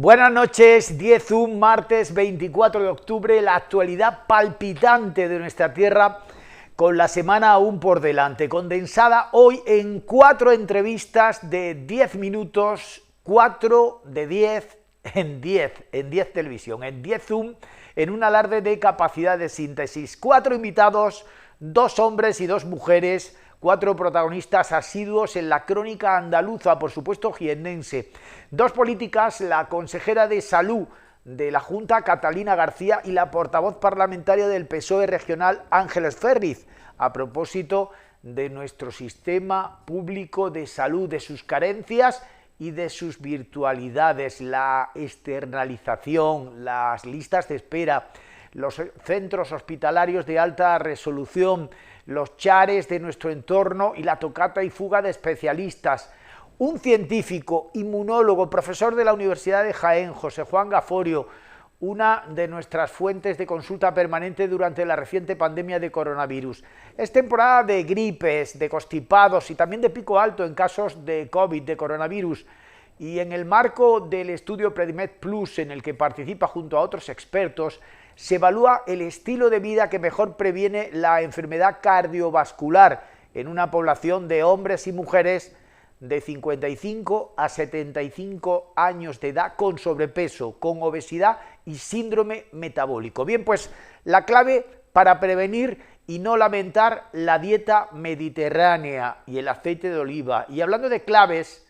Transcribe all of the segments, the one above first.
Buenas noches, 10 Zoom, martes 24 de octubre, la actualidad palpitante de nuestra tierra con la semana aún por delante, condensada hoy en 4 entrevistas de 10 minutos, 4 de 10 en 10 televisión, en 10 Zoom, en un alarde de capacidad de síntesis. 4 invitados, 2 hombres y 2 mujeres, 4 protagonistas asiduos en la crónica andaluza, por supuesto jiennense. 2 políticas, la consejera de Salud de la Junta, Catalina García, y la portavoz parlamentaria del PSOE regional, Ángeles Ferriz, a propósito de nuestro sistema público de salud, de sus carencias y de sus virtualidades, la externalización, las listas de espera, los centros hospitalarios de alta resolución, los chares de nuestro entorno y la tocata y fuga de especialistas. Un científico, inmunólogo, profesor de la Universidad de Jaén, José Juan Gaforio, una de nuestras fuentes de consulta permanente durante la reciente pandemia de coronavirus. Es temporada de gripes, de constipados y también de pico alto en casos de COVID, de coronavirus. Y en el marco del estudio Predimed Plus, en el que participa junto a otros expertos, se evalúa el estilo de vida que mejor previene la enfermedad cardiovascular en una población de hombres y mujeres de 55 a 75 años de edad con sobrepeso, con obesidad y síndrome metabólico. Bien, pues la clave para prevenir y no lamentar la dieta mediterránea y el aceite de oliva. Y hablando de claves,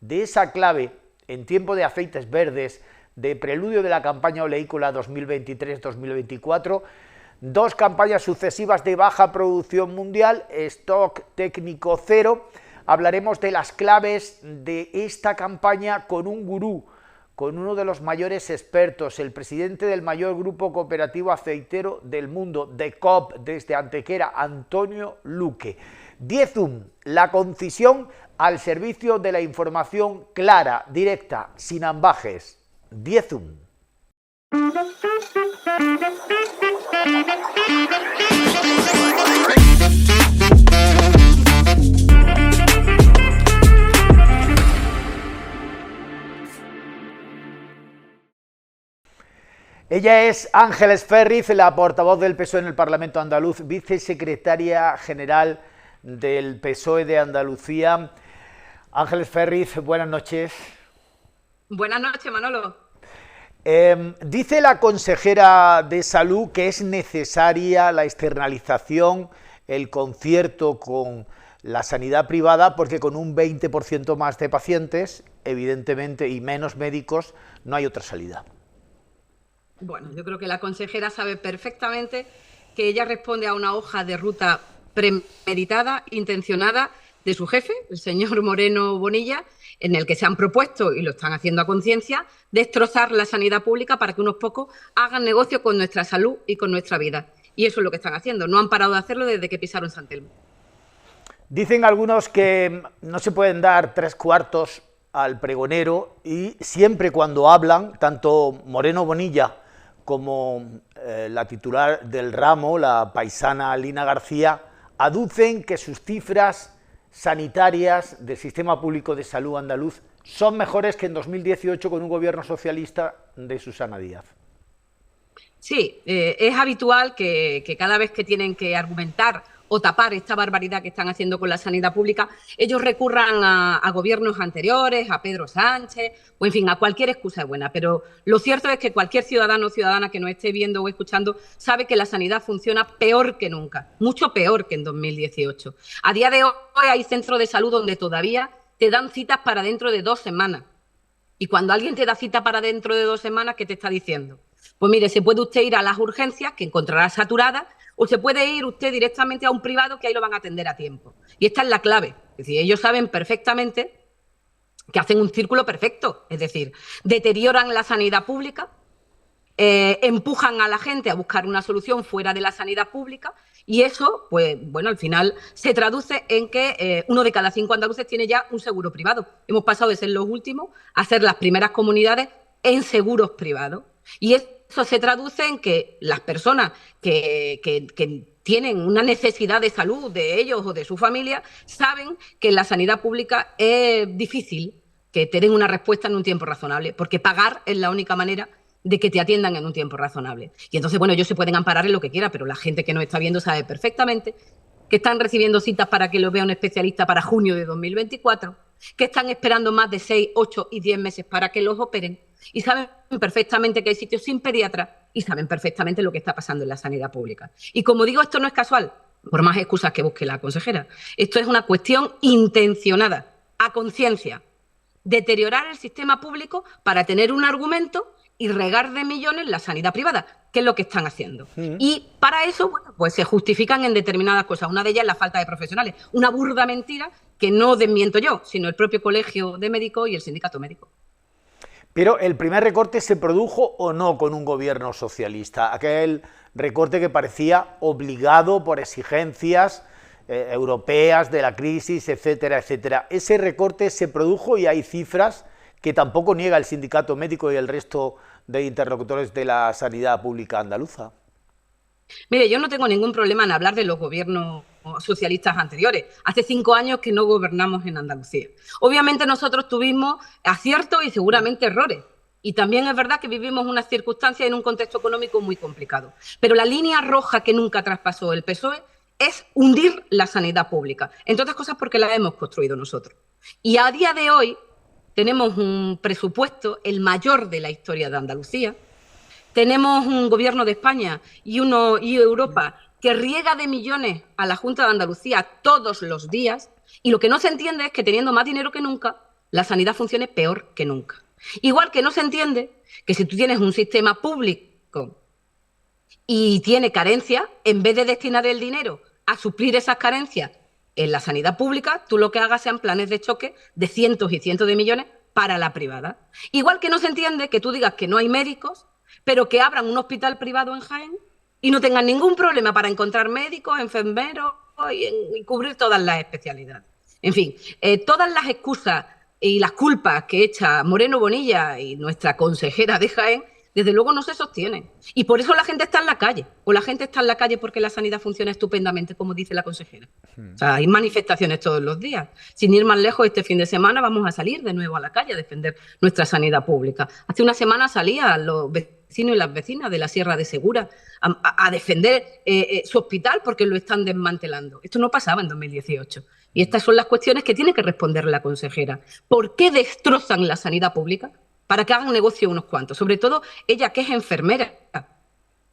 de esa clave en tiempo de aceites verdes, de preludio de la campaña oleícola 2023-2024, 2 campañas sucesivas de baja producción mundial, stock técnico cero. Hablaremos de las claves de esta campaña con un gurú, con uno de los mayores expertos, el presidente del mayor grupo cooperativo aceitero del mundo, de COP, desde Antequera, Antonio Luque. 10 Zoom, la concisión al servicio de la información clara, directa, sin ambajes. 10 Zoom. Ella es Ángeles Ferriz, la portavoz del PSOE en el Parlamento andaluz, vicesecretaria general del PSOE de Andalucía. Ángeles Ferriz, buenas noches. Buenas noches, Manolo. Dice la consejera de Salud que es necesaria la externalización, el concierto con la sanidad privada, porque con un 20% más de pacientes, evidentemente, y menos médicos, no hay otra salida. Bueno, yo creo que la consejera sabe perfectamente que ella responde a una hoja de ruta premeditada, intencionada, de su jefe, el señor Moreno Bonilla, en el que se han propuesto, y lo están haciendo a conciencia, destrozar la sanidad pública para que unos pocos hagan negocio con nuestra salud y con nuestra vida. Y eso es lo que están haciendo. No han parado de hacerlo desde que pisaron San Telmo. Dicen algunos que no se pueden dar 3/4 al pregonero, y siempre cuando hablan, tanto Moreno Bonilla como la titular del ramo, la paisana Lina García, aducen que sus cifras sanitarias del sistema público de salud andaluz son mejores que en 2018 con un gobierno socialista de Susana Díaz. Sí, es habitual que cada vez que tienen que argumentar o tapar esta barbaridad que están haciendo con la sanidad pública, ellos recurran a gobiernos anteriores, a Pedro Sánchez, o en fin, a cualquier excusa buena. Pero lo cierto es que cualquier ciudadano o ciudadana que nos esté viendo o escuchando sabe que la sanidad funciona peor que nunca, mucho peor que en 2018. A día de hoy hay centros de salud donde todavía te dan citas para dentro de 2 semanas. Y cuando alguien te da cita para dentro de 2 semanas, ¿qué te está diciendo? Pues mire, se puede usted ir a las urgencias, que encontrará saturadas, o se puede ir usted directamente a un privado, que ahí lo van a atender a tiempo. Y esta es la clave. Es decir, ellos saben perfectamente que hacen un círculo perfecto. Es decir, deterioran la sanidad pública, empujan a la gente a buscar una solución fuera de la sanidad pública, y eso, pues bueno, al final se traduce en que 1 de cada 5 andaluces tiene ya un seguro privado. Hemos pasado de ser los últimos a ser las primeras comunidades en seguros privados. Y eso se traduce en que las personas que tienen una necesidad de salud de ellos o de su familia saben que en la sanidad pública es difícil que te den una respuesta en un tiempo razonable, porque pagar es la única manera de que te atiendan en un tiempo razonable. Y entonces, bueno, ellos se pueden amparar en lo que quiera, pero la gente que nos está viendo sabe perfectamente que están recibiendo citas para que lo vea un especialista para junio de 2024, que están esperando más de 6, 8 y 10 meses para que los operen, y saben perfectamente que hay sitios sin pediatra y saben perfectamente lo que está pasando en la sanidad pública. Y como digo, esto no es casual, por más excusas que busque la consejera. Esto es una cuestión intencionada, a conciencia. Deteriorar el sistema público para tener un argumento y regar de millones la sanidad privada, que es lo que están haciendo. Y para eso, bueno, pues se justifican en determinadas cosas. Una de ellas es la falta de profesionales. Una burda mentira que no desmiento yo, sino el propio Colegio de Médicos y el Sindicato Médico. Pero ¿el primer recorte se produjo o no con un gobierno socialista? Aquel recorte que parecía obligado por exigencias europeas de la crisis, etcétera, etcétera. Ese recorte se produjo y hay cifras que tampoco niega el Sindicato Médico y el resto de interlocutores de la sanidad pública andaluza. Mire, yo no tengo ningún problema en hablar de los gobiernos socialistas anteriores. Hace 5 años que no gobernamos en Andalucía. Obviamente nosotros tuvimos aciertos y seguramente errores. Y también es verdad que vivimos unas circunstancias en un contexto económico muy complicado. Pero la línea roja que nunca traspasó el PSOE es hundir la sanidad pública. Entre otras cosas porque la hemos construido nosotros. Y a día de hoy tenemos un presupuesto, el mayor de la historia de Andalucía. Tenemos un gobierno de España y Europa que riega de millones a la Junta de Andalucía todos los días, y lo que no se entiende es que teniendo más dinero que nunca, la sanidad funcione peor que nunca. Igual que no se entiende que si tú tienes un sistema público y tiene carencias, en vez de destinar el dinero a suplir esas carencias en la sanidad pública, tú lo que hagas sean planes de choque de cientos y cientos de millones para la privada. Igual que no se entiende que tú digas que no hay médicos, pero que abran un hospital privado en Jaén y no tengan ningún problema para encontrar médicos, enfermeros y cubrir todas las especialidades. En fin, todas las excusas y las culpas que echa Moreno Bonilla y nuestra consejera de Jaén, desde luego no se sostienen. Y por eso la gente está en la calle. O la gente está en la calle porque la sanidad funciona estupendamente, como dice la consejera. O sea, hay manifestaciones todos los días. Sin ir más lejos, este fin de semana vamos a salir de nuevo a la calle a defender nuestra sanidad pública. Hace una semana salían los vecinos y las vecinas de la Sierra de Segura a defender su hospital porque lo están desmantelando. Esto no pasaba en 2018. Y estas son las cuestiones que tiene que responder la consejera. ¿Por qué destrozan la sanidad pública? Para que hagan negocio unos cuantos. Sobre todo ella, que es enfermera,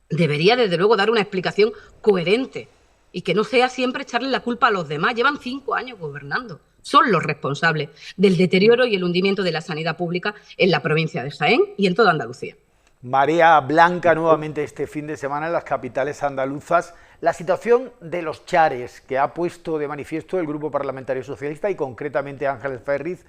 debería desde luego dar una explicación coherente y que no sea siempre echarle la culpa a los demás. Llevan 5 años gobernando. Son los responsables del deterioro y el hundimiento de la sanidad pública en la provincia de Jaén y en toda Andalucía. Marea blanca nuevamente este fin de semana en las capitales andaluzas. La situación de los chares que ha puesto de manifiesto el Grupo Parlamentario Socialista y concretamente Ángeles Ferriz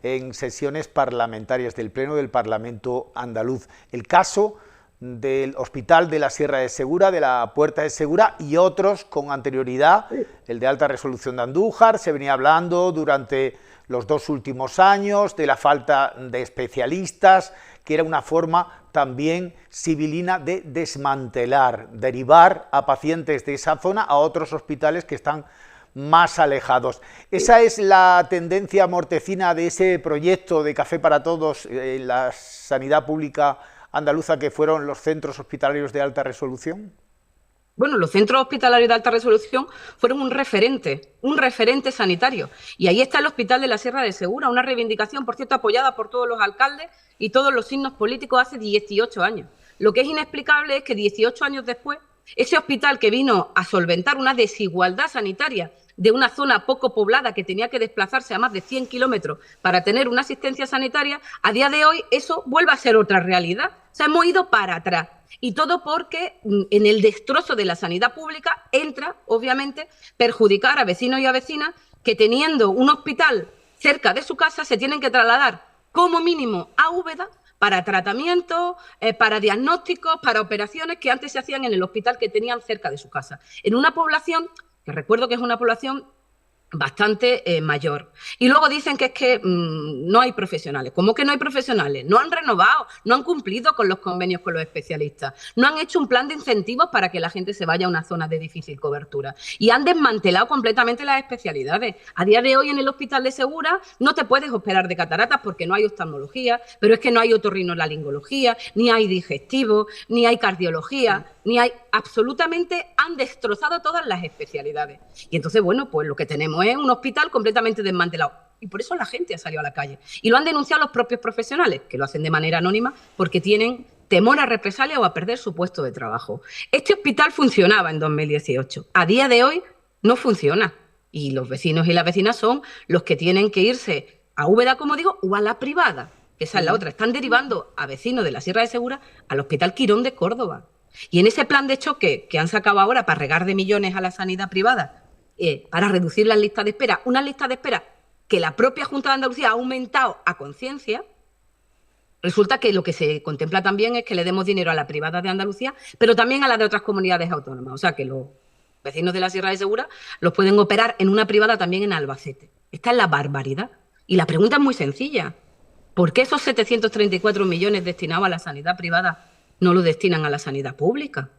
en sesiones parlamentarias del Pleno del Parlamento andaluz. El caso del Hospital de la Sierra de Segura, de la Puerta de Segura y otros con anterioridad, el de alta resolución de Andújar. Se venía hablando durante los 2 últimos años de la falta de especialistas, que era una forma también sibilina de desmantelar, derivar a pacientes de esa zona a otros hospitales que están más alejados. Esa es la tendencia mortecina de ese proyecto de Café para Todos en la sanidad pública andaluza, que fueron los centros hospitalarios de alta resolución. Bueno, los centros hospitalarios de alta resolución fueron un referente sanitario. Y ahí está el Hospital de la Sierra de Segura, una reivindicación, por cierto, apoyada por todos los alcaldes y todos los signos políticos hace 18 años. Lo que es inexplicable es que 18 años después, ese hospital que vino a solventar una desigualdad sanitaria de una zona poco poblada que tenía que desplazarse a más de 100 kilómetros para tener una asistencia sanitaria, a día de hoy eso vuelve a ser otra realidad. O sea, hemos ido para atrás. Y todo porque en el destrozo de la sanidad pública entra, obviamente, perjudicar a vecinos y a vecinas que teniendo un hospital cerca de su casa se tienen que trasladar como mínimo a Úbeda para tratamientos, para diagnósticos, para operaciones que antes se hacían en el hospital que tenían cerca de su casa. En una población que recuerdo que es una población bastante mayor. Y luego dicen que es que no hay profesionales. ¿Cómo que no hay profesionales? No han renovado, no han cumplido con los convenios con los especialistas, no han hecho un plan de incentivos para que la gente se vaya a una zona de difícil cobertura y han desmantelado completamente las especialidades. A día de hoy en el Hospital de Segura no te puedes operar de cataratas porque no hay oftalmología, pero es que no hay otorrinolaringología, ni hay digestivo, ni hay cardiología, ni hay absolutamente, han destrozado todas las especialidades. Y entonces, bueno, pues lo que tenemos es un hospital completamente desmantelado. Y por eso la gente ha salido a la calle. Y lo han denunciado los propios profesionales, que lo hacen de manera anónima porque tienen temor a represalia o a perder su puesto de trabajo. Este hospital funcionaba en 2018. A día de hoy no funciona. Y los vecinos y las vecinas son los que tienen que irse a Úbeda, como digo, o a la privada. Esa es la otra. Están derivando a vecinos de la Sierra de Segura al Hospital Quirón de Córdoba. Y en ese plan de choque que han sacado ahora para regar de millones a la sanidad privada, para reducir las listas de espera, una lista de espera que la propia Junta de Andalucía ha aumentado a conciencia, resulta que lo que se contempla también es que le demos dinero a la privada de Andalucía, pero también a la de otras comunidades autónomas. O sea, que los vecinos de la Sierra de Segura los pueden operar en una privada también en Albacete. Esta es la barbaridad. Y la pregunta es muy sencilla. ¿Por qué esos 734 millones destinados a la sanidad privada no lo destinan a la sanidad pública?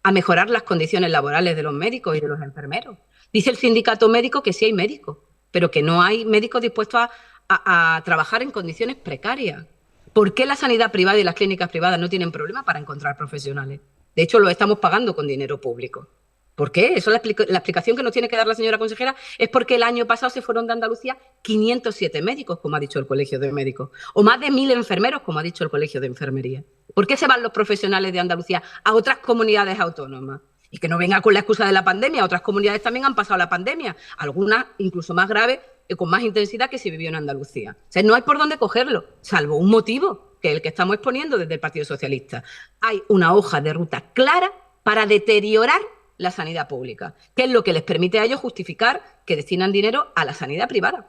A mejorar las condiciones laborales de los médicos y de los enfermeros. Dice el sindicato médico que sí hay médicos, pero que no hay médicos dispuestos a trabajar en condiciones precarias. ¿Por qué la sanidad privada y las clínicas privadas no tienen problema para encontrar profesionales? De hecho, lo estamos pagando con dinero público. ¿Por qué? Eso la explicación que nos tiene que dar la señora consejera es porque el año pasado se fueron de Andalucía 507 médicos, como ha dicho el Colegio de Médicos, o más de 1.000 enfermeros, como ha dicho el Colegio de Enfermería. ¿Por qué se van los profesionales de Andalucía a otras comunidades autónomas? Y que no venga con la excusa de la pandemia. Otras comunidades también han pasado la pandemia, algunas incluso más graves y con más intensidad que se vivió en Andalucía. O sea, no hay por dónde cogerlo, salvo un motivo, que es el que estamos exponiendo desde el Partido Socialista. Hay una hoja de ruta clara para deteriorar la sanidad pública, que es lo que les permite a ellos justificar que destinan dinero a la sanidad privada.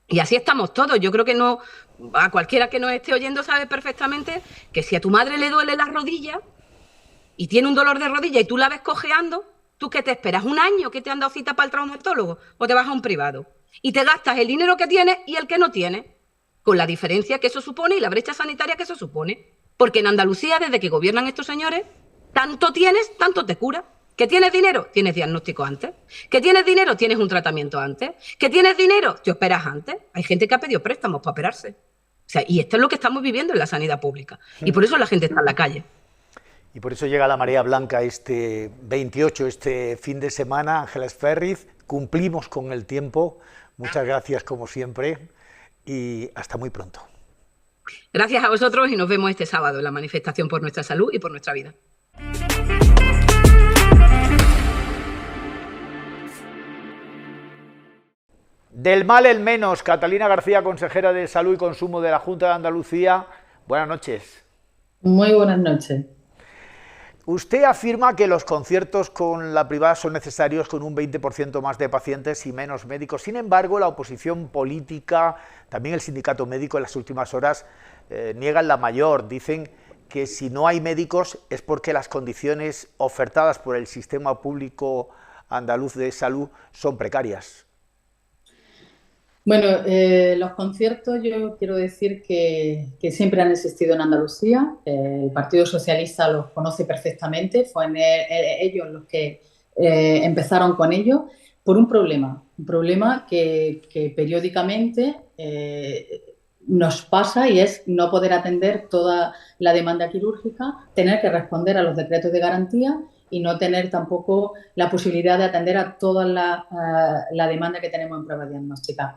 Y así estamos todos. Yo creo que no, a cualquiera que nos esté oyendo sabe perfectamente que si a tu madre le duele la rodilla y tiene un dolor de rodilla y tú la ves cojeando, ¿tú qué te esperas? ¿Un año que te han dado cita para el traumatólogo? ¿O te vas a un privado? Y te gastas el dinero que tienes y el que no tienes, con la diferencia que eso supone y la brecha sanitaria que eso supone. Porque en Andalucía, desde que gobiernan estos señores, tanto tienes, tanto te cura. ¿Que tienes dinero? Tienes diagnóstico antes. ¿Que tienes dinero? Tienes un tratamiento antes. ¿Que tienes dinero? Te operas antes. Hay gente que ha pedido préstamos para operarse. O sea, y esto es lo que estamos viviendo en la sanidad pública. Y por eso la gente está en la calle. Y por eso llega la marea blanca este 28, este fin de semana. Ángela Esferriz, cumplimos con el tiempo. Muchas gracias como siempre y hasta muy pronto. Gracias a vosotros y nos vemos este sábado en la manifestación por nuestra salud y por nuestra vida. Del mal el menos, Catalina García, consejera de Salud y Consumo de la Junta de Andalucía. Buenas noches. Muy buenas noches. Usted afirma que los conciertos con la privada son necesarios con un 20% más de pacientes y menos médicos. Sin embargo, la oposición política, también el sindicato médico en las últimas horas, niegan la mayor. Dicen que si no hay médicos es porque las condiciones ofertadas por el sistema público andaluz de salud son precarias. Bueno, los conciertos yo quiero decir que siempre han existido en Andalucía. El Partido Socialista los conoce perfectamente, fueron ellos los que empezaron con ello por un problema que periódicamente nos pasa y es no poder atender toda la demanda quirúrgica, tener que responder a los decretos de garantía y no tener tampoco la posibilidad de atender a toda la demanda que tenemos en pruebas diagnósticas.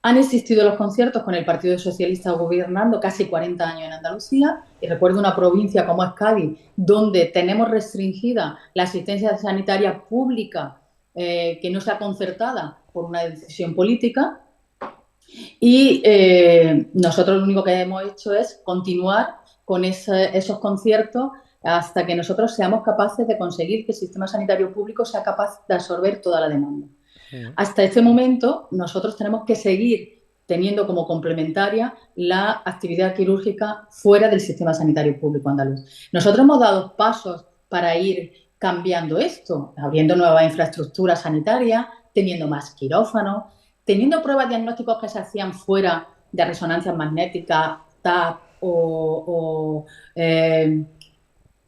Han existido los conciertos con el Partido Socialista gobernando casi 40 años en Andalucía, y recuerdo una provincia como es Cádiz, donde tenemos restringida la asistencia sanitaria pública que no sea concertada por una decisión política, y nosotros lo único que hemos hecho es continuar con esos conciertos hasta que nosotros seamos capaces de conseguir que el sistema sanitario público sea capaz de absorber toda la demanda. Hasta este momento, nosotros tenemos que seguir teniendo como complementaria la actividad quirúrgica fuera del sistema sanitario público andaluz. Nosotros hemos dado pasos para ir cambiando esto, abriendo nuevas infraestructuras sanitarias, teniendo más quirófanos, teniendo pruebas diagnósticos que se hacían fuera de resonancias magnéticas, TAP o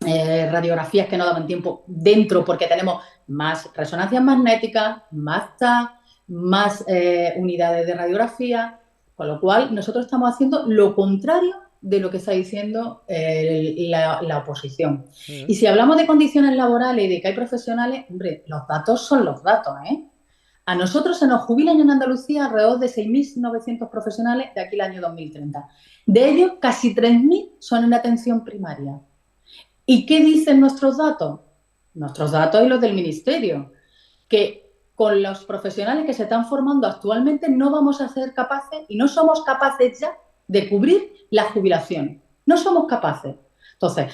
radiografías que no daban tiempo dentro, porque tenemos más resonancias magnéticas, más TAP, más unidades de radiografía, con lo cual nosotros estamos haciendo lo contrario de lo que está diciendo la oposición. Y si hablamos de condiciones laborales y de que hay profesionales, hombre, los datos son los datos, ¿eh? A nosotros se nos jubilan en Andalucía alrededor de 6.900 profesionales de aquí al año 2030. De ellos, casi 3.000 son en atención primaria. ¿Y qué dicen nuestros datos? Nuestros datos y los del Ministerio, que con los profesionales que se están formando actualmente no vamos a ser capaces y no somos capaces ya de cubrir la jubilación. No somos capaces. Entonces,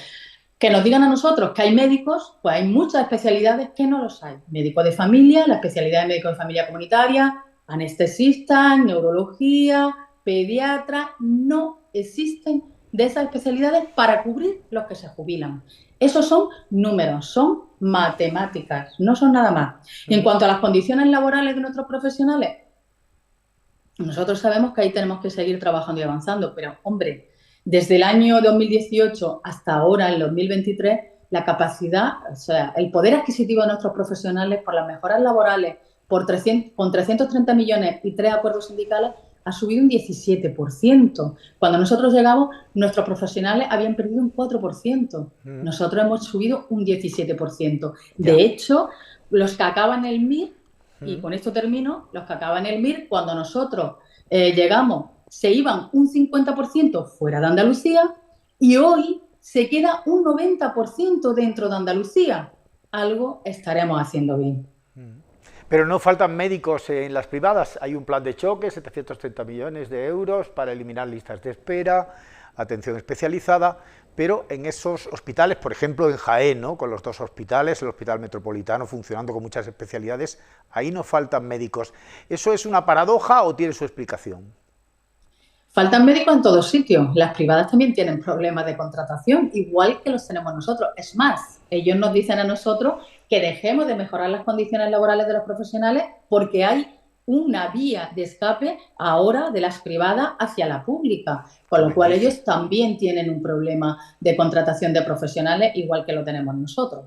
que nos digan a nosotros que hay médicos, pues hay muchas especialidades que no los hay. Médico de familia, la especialidad de médico de familia comunitaria, anestesistas, neurología, pediatra, no existen de esas especialidades para cubrir los que se jubilan. Esos son números, son matemáticas, no son nada más. Y en cuanto a las condiciones laborales de nuestros profesionales, nosotros sabemos que ahí tenemos que seguir trabajando y avanzando, pero, hombre, desde el año 2018 hasta ahora, en 2023, la capacidad, o sea, el poder adquisitivo de nuestros profesionales por las mejoras laborales, con 330 millones y 3 acuerdos sindicales, ha subido un 17%. Cuando nosotros llegamos, nuestros profesionales habían perdido un 4%. Nosotros hemos subido un 17%. De hecho, los que acaban el MIR, y con esto termino, los que acaban el MIR, cuando nosotros llegamos, se iban un 50% fuera de Andalucía y hoy se queda un 90% dentro de Andalucía. Algo estaremos haciendo bien. Pero no faltan médicos en las privadas. Hay un plan de choque, 730 millones de euros para eliminar listas de espera, atención especializada, pero en esos hospitales, por ejemplo en Jaén, ¿no?, con los 2 hospitales, el Hospital Metropolitano funcionando con muchas especialidades, ahí no faltan médicos. ¿Eso es una paradoja o tiene su explicación? Faltan médicos en todos sitios. Las privadas también tienen problemas de contratación, igual que los tenemos nosotros. Es más, ellos nos dicen a nosotros que dejemos de mejorar las condiciones laborales de los profesionales porque hay una vía de escape ahora de las privadas hacia la pública, con lo cual ellos también tienen un problema de contratación de profesionales, igual que lo tenemos nosotros.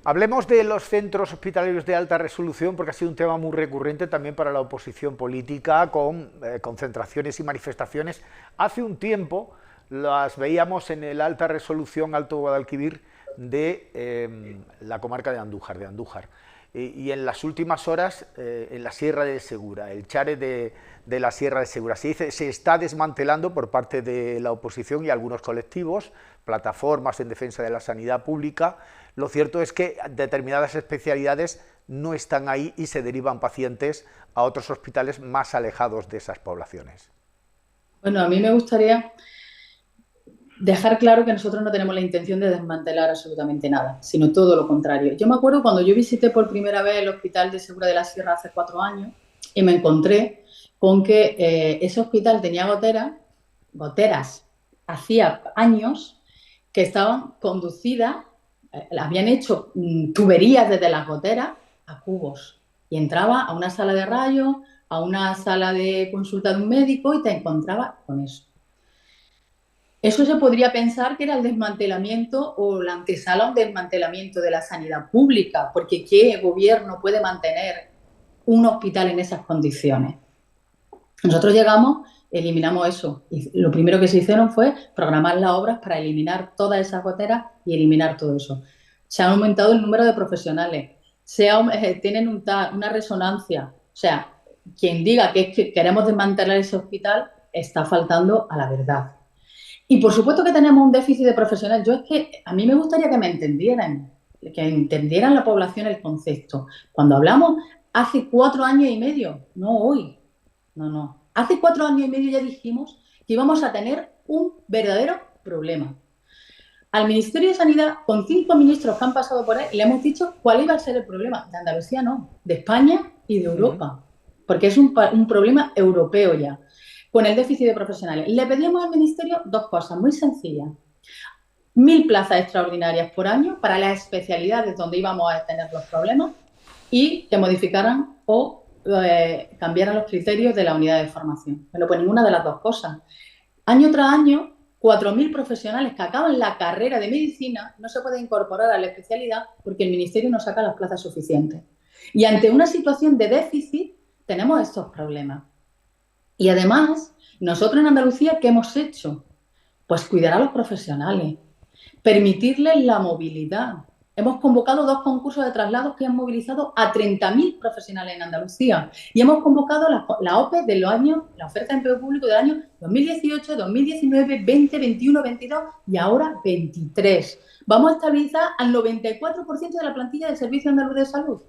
Hablemos de los centros hospitalarios de alta resolución, porque ha sido un tema muy recurrente también para la oposición política, con concentraciones y manifestaciones. Hace un tiempo las veíamos en el alta resolución Alto Guadalquivir de la comarca de Andújar. Y en las últimas horas en la Sierra de Segura, el Chare de la Sierra de Segura. Se está desmantelando por parte de la oposición y algunos colectivos, plataformas en defensa de la sanidad pública. Lo cierto es que determinadas especialidades no están ahí y se derivan pacientes a otros hospitales más alejados de esas poblaciones. Bueno, a mí me gustaría dejar claro que nosotros no tenemos la intención de desmantelar absolutamente nada, sino todo lo contrario. Yo me acuerdo cuando yo visité por primera vez el Hospital de Segura de la Sierra hace 4 años y me encontré con que ese hospital tenía goteras, hacía años que estaban conducidas, habían hecho tuberías desde las goteras a cubos y entraba a una sala de rayos, a una sala de consulta de un médico y te encontrabas con eso. Eso se podría pensar que era el desmantelamiento o la antesala a un desmantelamiento de la sanidad pública, porque ¿qué gobierno puede mantener un hospital en esas condiciones? Nosotros llegamos, eliminamos eso, y lo primero que se hicieron fue programar las obras para eliminar todas esas goteras y eliminar todo eso. Se ha aumentado el número de profesionales, tienen una resonancia, o sea, quien diga que queremos desmantelar ese hospital está faltando a la verdad. Y por supuesto que tenemos un déficit de profesionales. Yo es que a mí me gustaría que me entendieran, que entendieran la población el concepto. Cuando hablamos hace 4 años y medio, no hoy, no. Hace 4 años y medio ya dijimos que íbamos a tener un verdadero problema. Al Ministerio de Sanidad, con 5 ministros que han pasado por él, le hemos dicho cuál iba a ser el problema. De Andalucía no, de España y de Europa, porque es un problema europeo ya. Con el déficit de profesionales. Le pedimos al Ministerio 2 cosas muy sencillas. 1.000 plazas extraordinarias por año para las especialidades donde íbamos a tener los problemas y que modificaran o cambiaran los criterios de la unidad de formación. Pero pues ninguna de las dos cosas. Año tras año, 4.000 profesionales que acaban la carrera de medicina no se pueden incorporar a la especialidad porque el Ministerio no saca las plazas suficientes. Y ante una situación de déficit tenemos estos problemas. Y además, nosotros en Andalucía, ¿qué hemos hecho? Pues cuidar a los profesionales, permitirles la movilidad. Hemos convocado 2 concursos de traslados que han movilizado a 30.000 profesionales en Andalucía y hemos convocado la OPE de los años, la oferta de empleo público del año 2018, 2019, 20, 21, 22 y ahora 23. Vamos a estabilizar al 94% de la plantilla del Servicio Andaluz de Salud.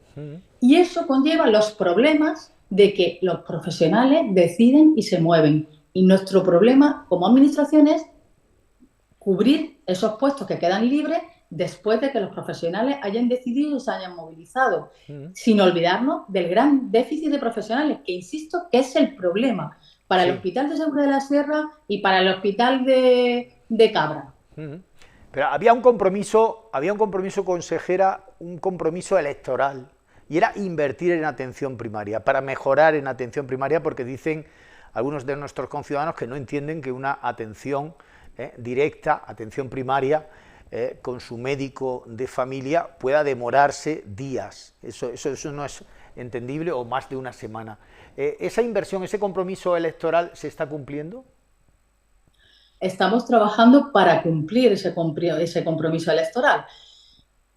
Y eso conlleva los problemas de que los profesionales deciden y se mueven. Y nuestro problema como administración es cubrir esos puestos que quedan libres después de que los profesionales hayan decidido y se hayan movilizado, sin olvidarnos del gran déficit de profesionales, que insisto que es el problema para el Hospital de Segura de la Sierra y para el Hospital de Cabra. Pero había un compromiso, consejera, un compromiso electoral, y era invertir en atención primaria, para mejorar en atención primaria, porque dicen algunos de nuestros conciudadanos que no entienden que una atención directa, atención primaria, con su médico de familia pueda demorarse días. Eso no es entendible, o más de una semana. ¿Esa inversión, ese compromiso electoral se está cumpliendo? Estamos trabajando para cumplir ese compromiso electoral.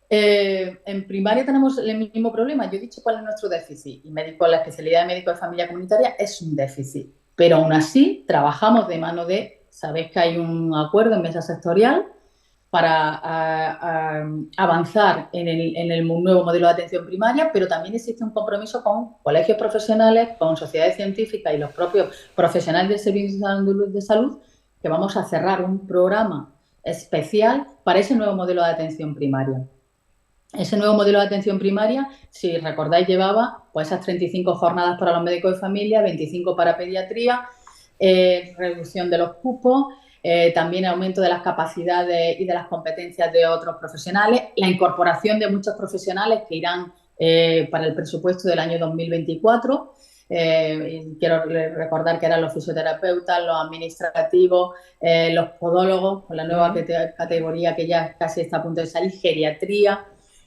En primaria tenemos el mismo problema. Yo he dicho cuál es nuestro déficit, y la especialidad de médico de familia comunitaria es un déficit, pero aún así trabajamos de mano de, sabéis que hay un acuerdo en mesa sectorial para avanzar en el nuevo modelo de atención primaria, pero también existe un compromiso con colegios profesionales, con sociedades científicas y los propios profesionales del Servicio Andaluz de Salud, que vamos a cerrar un programa especial para ese nuevo modelo de atención primaria. Ese nuevo modelo de atención primaria, si recordáis, llevaba pues esas 35 jornadas para los médicos de familia, 25 para pediatría, reducción de los cupos, también aumento de las capacidades y de las competencias de otros profesionales, la incorporación de muchos profesionales que irán para el presupuesto del año 2024. Quiero recordar que eran los fisioterapeutas, los administrativos, los podólogos, con la nueva categoría que ya casi está a punto de salir, geriatría.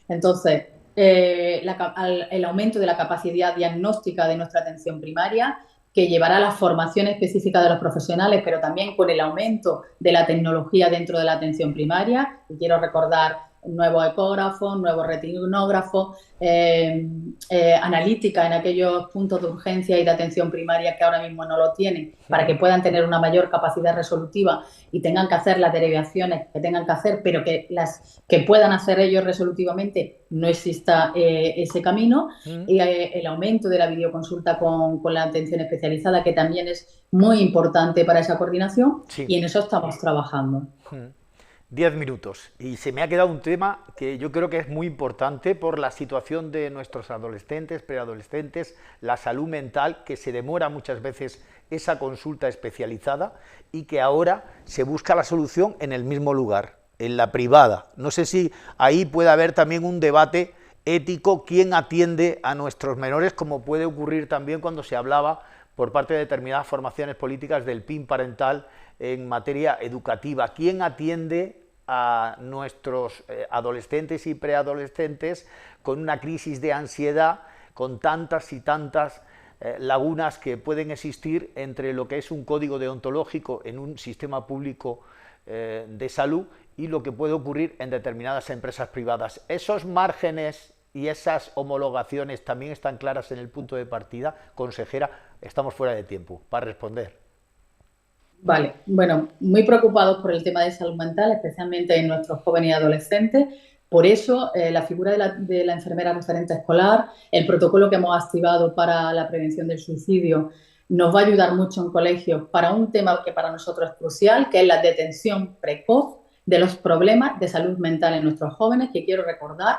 Entonces, el aumento de la capacidad diagnóstica de nuestra atención primaria, que llevará a la formación específica de los profesionales, pero también con el aumento de la tecnología dentro de la atención primaria. Y quiero recordar nuevos ecógrafos, nuevos retinógrafos, analítica en aquellos puntos de urgencia y de atención primaria que ahora mismo no lo tienen, para que puedan tener una mayor capacidad resolutiva y tengan que hacer las derivaciones que tengan que hacer, pero que las que puedan hacer ellos resolutivamente no exista ese camino. Y el aumento de la videoconsulta con la atención especializada, que también es muy importante para esa coordinación, y en eso estamos trabajando. 10 minutos, y se me ha quedado un tema que yo creo que es muy importante por la situación de nuestros adolescentes, preadolescentes, la salud mental, que se demora muchas veces esa consulta especializada y que ahora se busca la solución en el mismo lugar, en la privada. No sé si ahí puede haber también un debate ético, quién atiende a nuestros menores, como puede ocurrir también cuando se hablaba por parte de determinadas formaciones políticas del PIN parental en materia educativa. ¿Quién atiende a nuestros adolescentes y preadolescentes con una crisis de ansiedad, con tantas y tantas lagunas que pueden existir entre lo que es un código deontológico en un sistema público de salud y lo que puede ocurrir en determinadas empresas privadas? ¿Esos márgenes y esas homologaciones también están claras en el punto de partida? Consejera, estamos fuera de tiempo para responder. Vale, bueno, muy preocupados por el tema de salud mental, especialmente en nuestros jóvenes y adolescentes. Por eso, la figura de la enfermera referente escolar, el protocolo que hemos activado para la prevención del suicidio, nos va a ayudar mucho en colegios para un tema que para nosotros es crucial, que es la detención precoz de los problemas de salud mental en nuestros jóvenes, que quiero recordar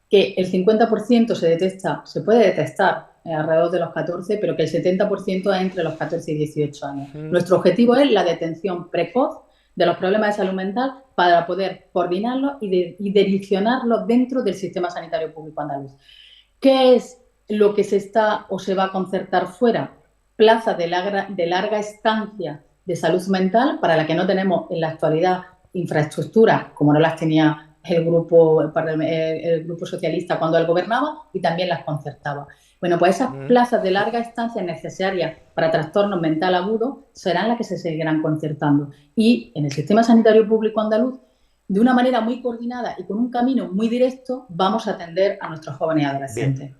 que el 50% se puede detectar alrededor de los 14, pero que el 70% es entre los 14 y 18 años. Nuestro objetivo es la detención precoz de los problemas de salud mental para poder coordinarlos y direccionarlos dentro del sistema sanitario público andaluz. ¿Qué es lo que se está o se va a concertar fuera? Plazas de larga estancia de salud mental para la que no tenemos en la actualidad infraestructura, como no las tenía el grupo socialista cuando él gobernaba, y también las concertaba. Bueno, pues esas plazas de larga estancia necesarias para trastornos mental agudos serán las que se seguirán concertando. Y en el sistema sanitario público andaluz, de una manera muy coordinada y con un camino muy directo, vamos a atender a nuestros jóvenes y adolescentes. Bien.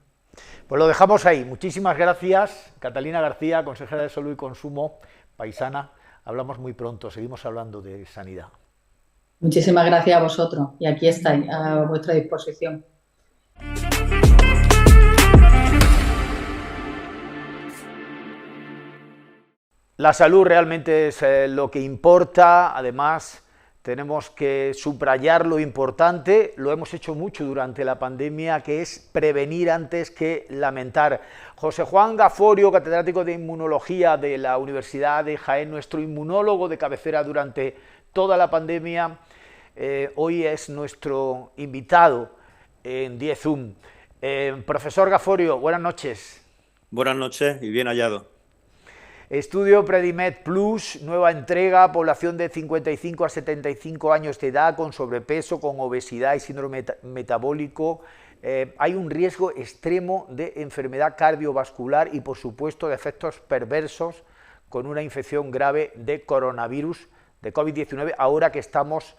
Pues lo dejamos ahí. Muchísimas gracias, Catalina García, consejera de Salud y Consumo, paisana. Hablamos muy pronto, seguimos hablando de sanidad. Muchísimas gracias a vosotros y aquí estáis a vuestra disposición. La salud realmente es lo que importa. Además, tenemos que subrayar lo importante, lo hemos hecho mucho durante la pandemia, que es prevenir antes que lamentar. José Juan Gaforio, catedrático de Inmunología de la Universidad de Jaén, nuestro inmunólogo de cabecera durante toda la pandemia, hoy es nuestro invitado en 10 Zoom. Profesor Gaforio, buenas noches. Buenas noches y bien hallado. Estudio Predimed Plus, nueva entrega, población de 55 a 75 años de edad, con sobrepeso, con obesidad y síndrome metabólico. Hay un riesgo extremo de enfermedad cardiovascular y, por supuesto, de efectos perversos con una infección grave de coronavirus, de COVID-19, ahora que estamos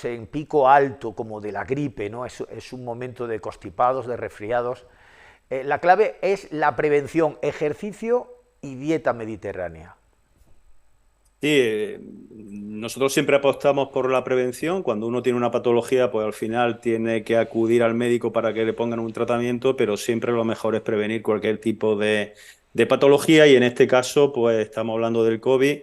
en pico alto, como de la gripe, ¿no? Es un momento de constipados, de resfriados. La clave es la prevención, ejercicio y dieta mediterránea. Sí, nosotros siempre apostamos por la prevención. Cuando uno tiene una patología, pues al final tiene que acudir al médico para que le pongan un tratamiento, pero siempre lo mejor es prevenir cualquier tipo de patología, y en este caso pues estamos hablando del COVID.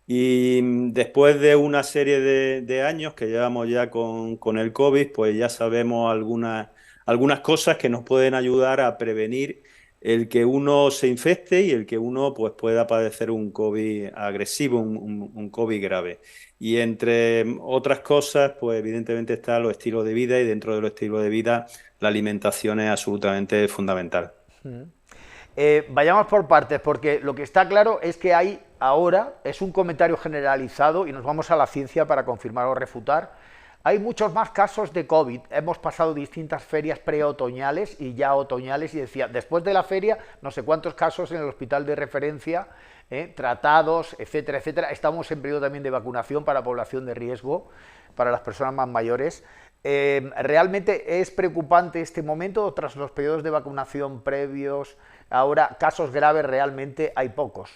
Y después de una serie de años que llevamos ya con el COVID, pues ya sabemos algunas cosas que nos pueden ayudar a prevenir el que uno se infecte y el que uno pues pueda padecer un COVID agresivo, un COVID grave. Y entre otras cosas, pues evidentemente está los estilos de vida, y dentro de los estilos de vida la alimentación es absolutamente fundamental. Vayamos por partes, porque lo que está claro es que hay ahora, es un comentario generalizado, y nos vamos a la ciencia para confirmar o refutar. Hay muchos más casos de COVID. Hemos pasado distintas ferias preotoñales y ya otoñales, y decía, después de la feria, no sé cuántos casos en el hospital de referencia, tratados, etcétera, etcétera. Estamos en periodo también de vacunación para población de riesgo, para las personas más mayores. ¿Realmente es preocupante este momento tras los periodos de vacunación previos? Ahora, casos graves realmente hay pocos.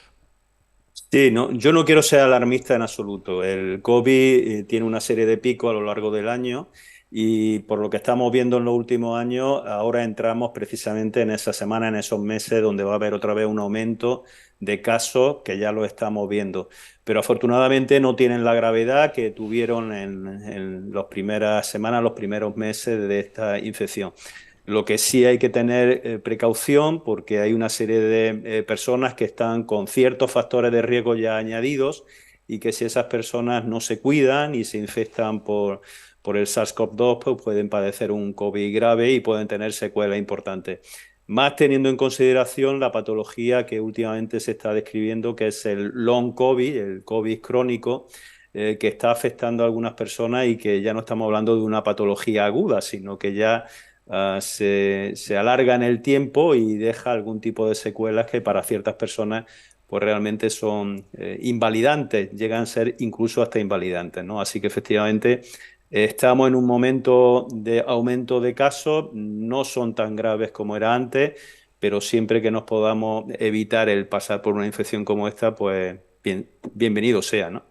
Sí, no, yo no quiero ser alarmista en absoluto. El COVID tiene una serie de picos a lo largo del año, y por lo que estamos viendo en los últimos años, ahora entramos precisamente en esa semana, en esos meses donde va a haber otra vez un aumento de casos, que ya lo estamos viendo. Pero afortunadamente no tienen la gravedad que tuvieron en las primeras semanas, los primeros meses de esta infección. Lo que sí hay que tener precaución, porque hay una serie de personas que están con ciertos factores de riesgo ya añadidos, y que si esas personas no se cuidan y se infectan por el SARS-CoV-2, pues pueden padecer un COVID grave y pueden tener secuelas importantes. Más teniendo en consideración la patología que últimamente se está describiendo, que es el long COVID, el COVID crónico, que está afectando a algunas personas, y que ya no estamos hablando de una patología aguda, sino que ya se alarga en el tiempo y deja algún tipo de secuelas que para ciertas personas pues realmente son invalidantes, llegan a ser incluso hasta invalidantes, ¿no? Así que efectivamente estamos en un momento de aumento de casos, no son tan graves como era antes, pero siempre que nos podamos evitar el pasar por una infección como esta, pues bienvenido sea, ¿no?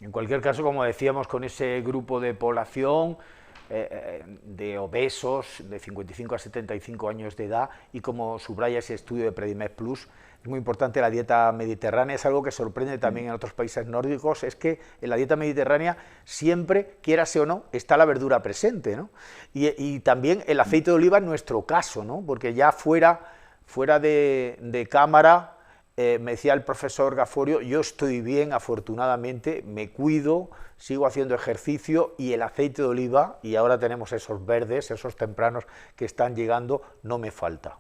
En cualquier caso, como decíamos, con ese grupo de población de obesos de 55 a 75 años de edad, y como subraya ese estudio de Predimed Plus, es muy importante la dieta mediterránea. Es algo que sorprende también en otros países nórdicos, es que en la dieta mediterránea siempre, quierase o no, está la verdura presente, ¿no? Y también el aceite de oliva en nuestro caso, ¿no? Porque ya fuera de cámara me decía el profesor Gaforio, yo estoy bien, afortunadamente, me cuido, sigo haciendo ejercicio y el aceite de oliva, y ahora tenemos esos verdes, esos tempranos que están llegando, no me falta.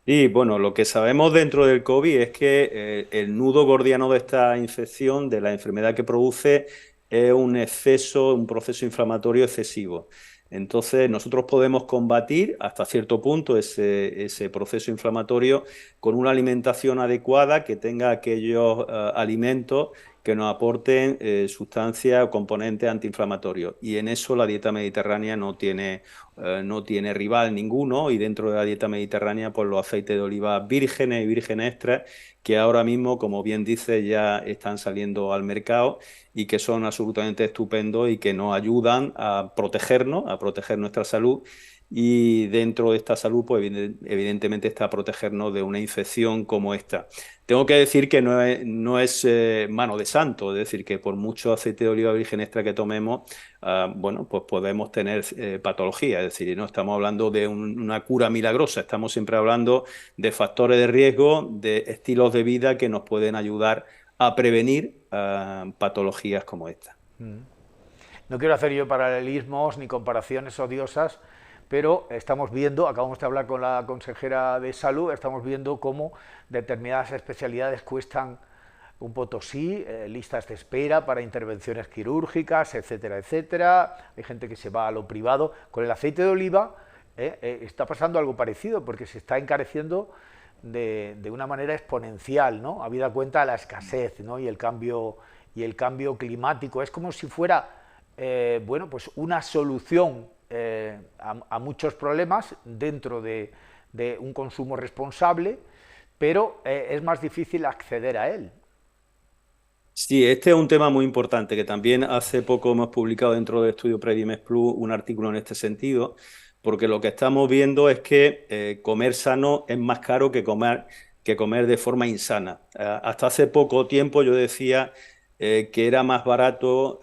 Y bueno, lo que sabemos dentro del COVID es que el nudo gordiano de esta infección, de la enfermedad que produce, es un exceso, un proceso inflamatorio excesivo. Entonces, nosotros podemos combatir hasta cierto punto ese proceso inflamatorio con una alimentación adecuada que tenga aquellos alimentos que nos aporten sustancias o componentes antiinflamatorios. Y en eso la dieta mediterránea no tiene rival ninguno, y dentro de la dieta mediterránea pues los aceites de oliva vírgenes y vírgenes extras, que ahora mismo, como bien dice, ya están saliendo al mercado y que son absolutamente estupendos y que nos ayudan a protegernos, a proteger nuestra salud. Y dentro de esta salud, pues evidentemente está protegernos de una infección como esta. Tengo que decir que no es mano de santo, es decir, que por mucho aceite de oliva virgen extra que tomemos, bueno, pues podemos tener patología, es decir, no estamos hablando de una cura milagrosa, estamos siempre hablando de factores de riesgo, de estilos de vida que nos pueden ayudar a prevenir patologías como esta. No quiero hacer yo paralelismos ni comparaciones odiosas, pero estamos viendo, acabamos de hablar con la consejera de Salud, estamos viendo cómo determinadas especialidades cuestan un potosí, listas de espera para intervenciones quirúrgicas, etcétera, etcétera. Hay gente que se va a lo privado. Con el aceite de oliva está pasando algo parecido, porque se está encareciendo de una manera exponencial, ¿no? Habida cuenta de la escasez, ¿no? y el cambio climático. Es como si fuera bueno, pues una solución a muchos problemas dentro de un consumo responsable, pero es más difícil acceder a él. Sí, este es un tema muy importante, que también hace poco hemos publicado dentro del estudio Predimes Plus un artículo en este sentido, porque lo que estamos viendo es que comer sano es más caro que comer de forma insana. Hasta hace poco tiempo yo decía que era más barato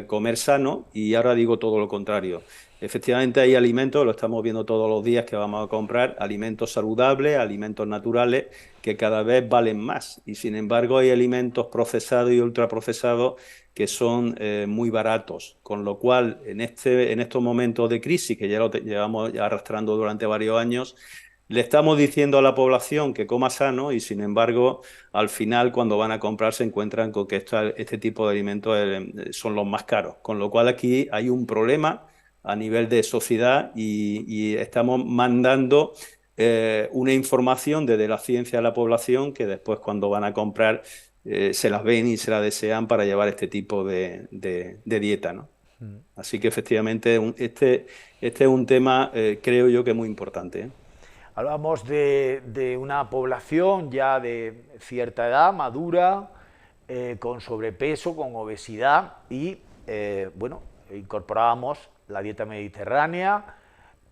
comer sano, y ahora digo todo lo contrario. Efectivamente hay alimentos, lo estamos viendo todos los días que vamos a comprar, alimentos saludables, alimentos naturales, que cada vez valen más, y sin embargo hay alimentos procesados y ultraprocesados que son muy baratos, con lo cual en estos momentos de crisis, que ya lo llevamos arrastrando durante varios años, le estamos diciendo a la población que coma sano, y sin embargo al final cuando van a comprar se encuentran con que este tipo de alimentos son los más caros, con lo cual aquí hay un problema a nivel de sociedad, y estamos mandando una información desde la ciencia a la población que después cuando van a comprar se las ven y se las desean para llevar este tipo de dieta, ¿no? Así que efectivamente este es un tema, creo yo, que es muy importante, ¿eh? Hablamos de una población ya de cierta edad, madura, con sobrepeso, con obesidad, y bueno, incorporábamos la dieta mediterránea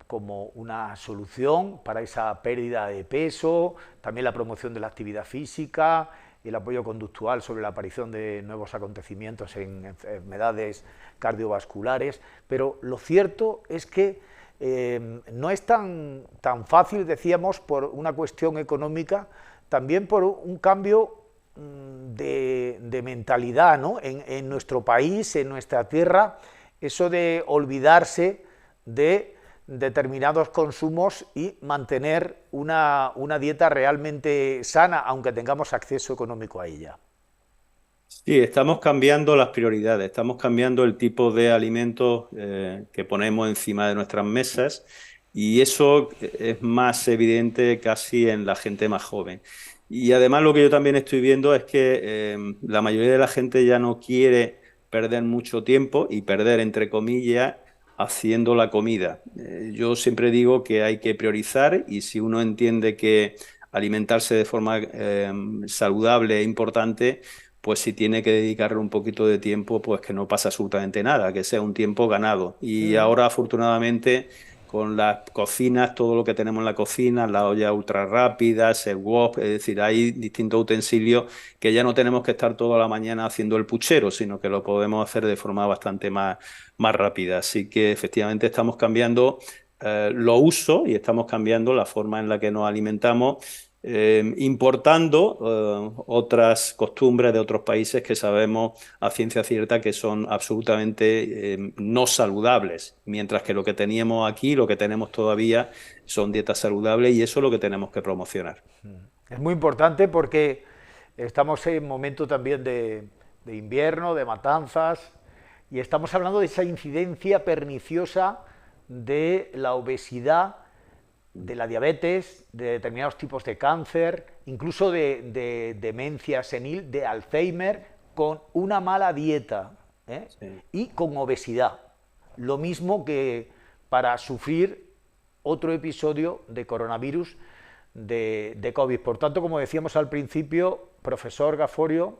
como una solución para esa pérdida de peso, también la promoción de la actividad física, el apoyo conductual sobre la aparición de nuevos acontecimientos en enfermedades cardiovasculares, pero lo cierto es que no es tan fácil, decíamos, por una cuestión económica, también por un cambio de mentalidad, ¿no? En nuestro país, en nuestra tierra, eso de olvidarse de determinados consumos y mantener una dieta realmente sana, aunque tengamos acceso económico a ella. Sí, estamos cambiando las prioridades, estamos cambiando el tipo de alimentos que ponemos encima de nuestras mesas, y eso es más evidente casi en la gente más joven. Y además lo que yo también estoy viendo es que la mayoría de la gente ya no quiere perder mucho tiempo, y perder entre comillas, haciendo la comida. Yo siempre digo que hay que priorizar, y si uno entiende que alimentarse de forma saludable es importante, pues si tiene que dedicarle un poquito de tiempo, pues que no pasa absolutamente nada, que sea un tiempo ganado. Y ahora, afortunadamente, con las cocinas, todo lo que tenemos en la cocina, las ollas ultra rápidas, el wok, es decir, hay distintos utensilios que ya no tenemos que estar toda la mañana haciendo el puchero, sino que lo podemos hacer de forma bastante más rápida. Así que efectivamente estamos cambiando los usos, y estamos cambiando la forma en la que nos alimentamos. importando otras costumbres de otros países que sabemos a ciencia cierta que son absolutamente no saludables, mientras que lo que teníamos aquí, lo que tenemos todavía, son dietas saludables y eso es lo que tenemos que promocionar. Es muy importante porque estamos en un momento también de invierno, de matanzas, y estamos hablando de esa incidencia perniciosa de la obesidad, de la diabetes, de determinados tipos de cáncer, incluso de demencia senil, de Alzheimer, con una mala dieta, sí, y con obesidad. Lo mismo que para sufrir otro episodio de coronavirus, de COVID. Por tanto, como decíamos al principio, profesor Gaforio,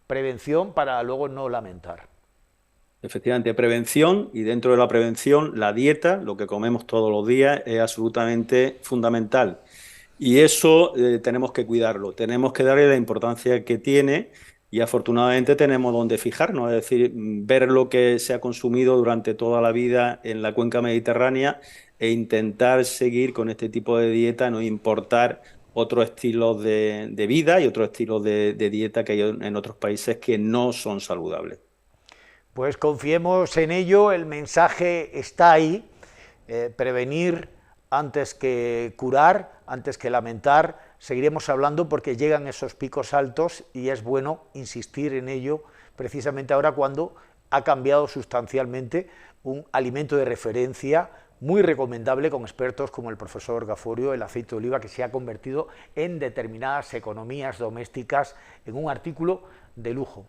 prevención para luego no lamentar. Efectivamente, prevención, y dentro de la prevención, la dieta, lo que comemos todos los días, es absolutamente fundamental. Y eso tenemos que cuidarlo, tenemos que darle la importancia que tiene y afortunadamente tenemos donde fijarnos, es decir, ver lo que se ha consumido durante toda la vida en la cuenca mediterránea e intentar seguir con este tipo de dieta, no importar otros estilos de vida y otros estilos de dieta que hay en otros países que no son saludables. Pues confiemos en ello, el mensaje está ahí, prevenir antes que curar, antes que lamentar. Seguiremos hablando porque llegan esos picos altos y es bueno insistir en ello precisamente ahora cuando ha cambiado sustancialmente un alimento de referencia muy recomendable con expertos como el profesor Gaforio, el aceite de oliva, que se ha convertido en determinadas economías domésticas en un artículo de lujo.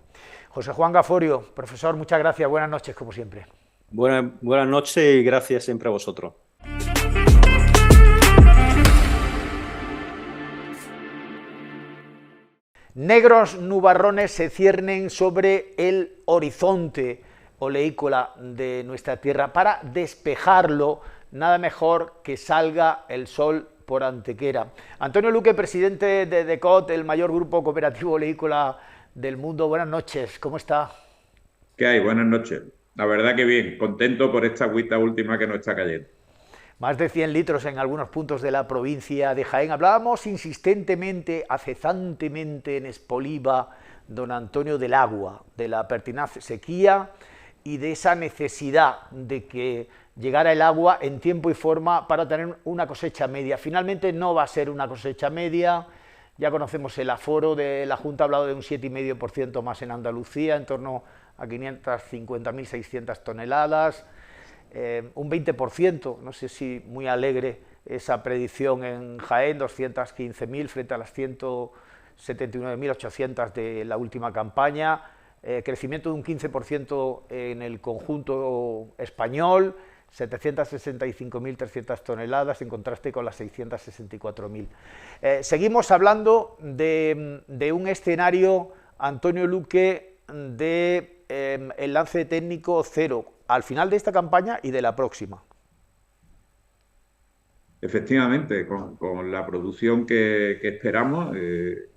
José Juan Gaforio, profesor, muchas gracias, buenas noches como siempre. Buenas noches y gracias siempre a vosotros. Negros nubarrones se ciernen sobre el horizonte oleícola de nuestra tierra. Para despejarlo, nada mejor que salga el sol por Antequera. Antonio Luque, presidente de DECOT, el mayor grupo cooperativo oleícola del mundo. Buenas noches, ¿cómo está? ¿Qué hay? Buenas noches. La verdad que bien, contento por esta agüita última que nos está cayendo. Más de 100 litros en algunos puntos de la provincia de Jaén. Hablábamos insistentemente, acesantemente en Espoliva, don Antonio, del agua, de la pertinaz sequía y de esa necesidad de que llegara el agua en tiempo y forma para tener una cosecha media. Finalmente no va a ser una cosecha media, ya conocemos el aforo de la Junta, ha hablado de un 7,5% más en Andalucía, en torno a 550.600 toneladas, un 20%, no sé si muy alegre esa predicción en Jaén, 215.000 frente a las 179.800 de la última campaña, crecimiento de un 15% en el conjunto español, 765.300 toneladas en contraste con las 664.000. Seguimos hablando de un escenario, Antonio Luque, de el lance técnico cero al final de esta campaña y de la próxima. Efectivamente, con la producción que esperamos,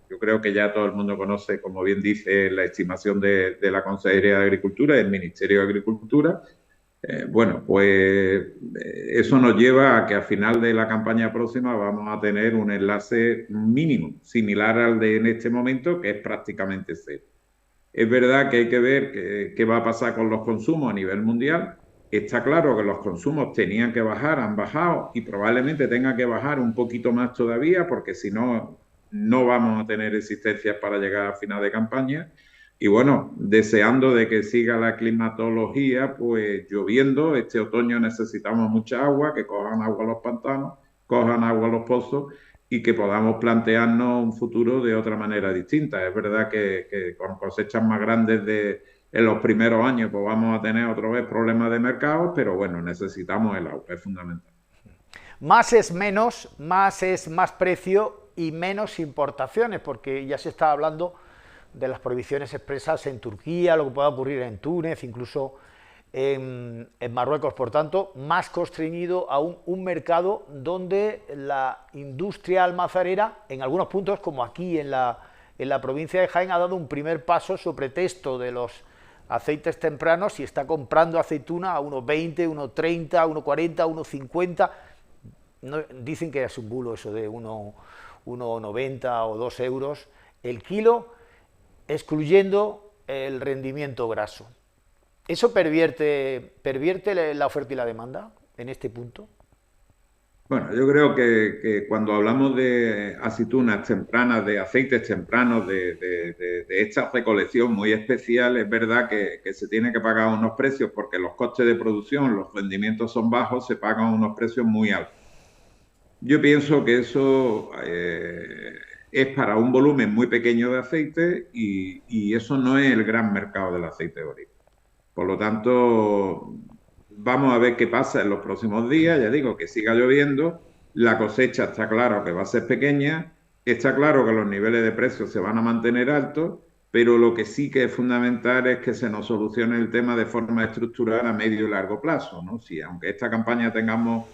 yo creo que ya todo el mundo conoce, como bien dice, la estimación de la Consejería de Agricultura, del Ministerio de Agricultura. Bueno, pues eso nos lleva a que al final de la campaña próxima vamos a tener un enlace mínimo, similar al de en este momento, que es prácticamente cero. Es verdad que hay que ver qué va a pasar con los consumos a nivel mundial. Está claro que los consumos tenían que bajar, han bajado y probablemente tengan que bajar un poquito más todavía porque si no, no vamos a tener existencias para llegar a final de campaña. Y bueno, deseando de que siga la climatología, pues lloviendo, este otoño necesitamos mucha agua, que cojan agua los pantanos, cojan agua los pozos y que podamos plantearnos un futuro de otra manera distinta. Es verdad que con cosechas más grandes en los primeros años pues vamos a tener otra vez problemas de mercado, pero bueno, necesitamos el agua, es fundamental. Más es menos, más es más precio y menos importaciones, porque ya se está hablando de las prohibiciones expresas en Turquía, lo que pueda ocurrir en Túnez, incluso en Marruecos. Por tanto, más constreñido a un mercado donde la industria almazarera, en algunos puntos, como aquí en la provincia de Jaén, ha dado un primer paso sobre pretexto de los aceites tempranos y está comprando aceituna a 1,20, 1,30, 1,40, 1,50. No, dicen que es un bulo eso de 1,40, 1,90 o 2 euros el kilo, excluyendo el rendimiento graso. ¿Eso pervierte la oferta y la demanda en este punto? Bueno, yo creo que cuando hablamos de aceitunas tempranas, de aceites tempranos, de esta recolección muy especial, es verdad que se tiene que pagar unos precios porque los costes de producción, los rendimientos son bajos, se pagan unos precios muy altos. Yo pienso que eso es para un volumen muy pequeño de aceite y eso no es el gran mercado del aceite de oliva. Por lo tanto, vamos a ver qué pasa en los próximos días. Ya digo, que siga lloviendo. La cosecha está claro que va a ser pequeña. Está claro que los niveles de precios se van a mantener altos, pero lo que sí que es fundamental es que se nos solucione el tema de forma estructural a medio y largo plazo, ¿no? Si aunque esta campaña tengamos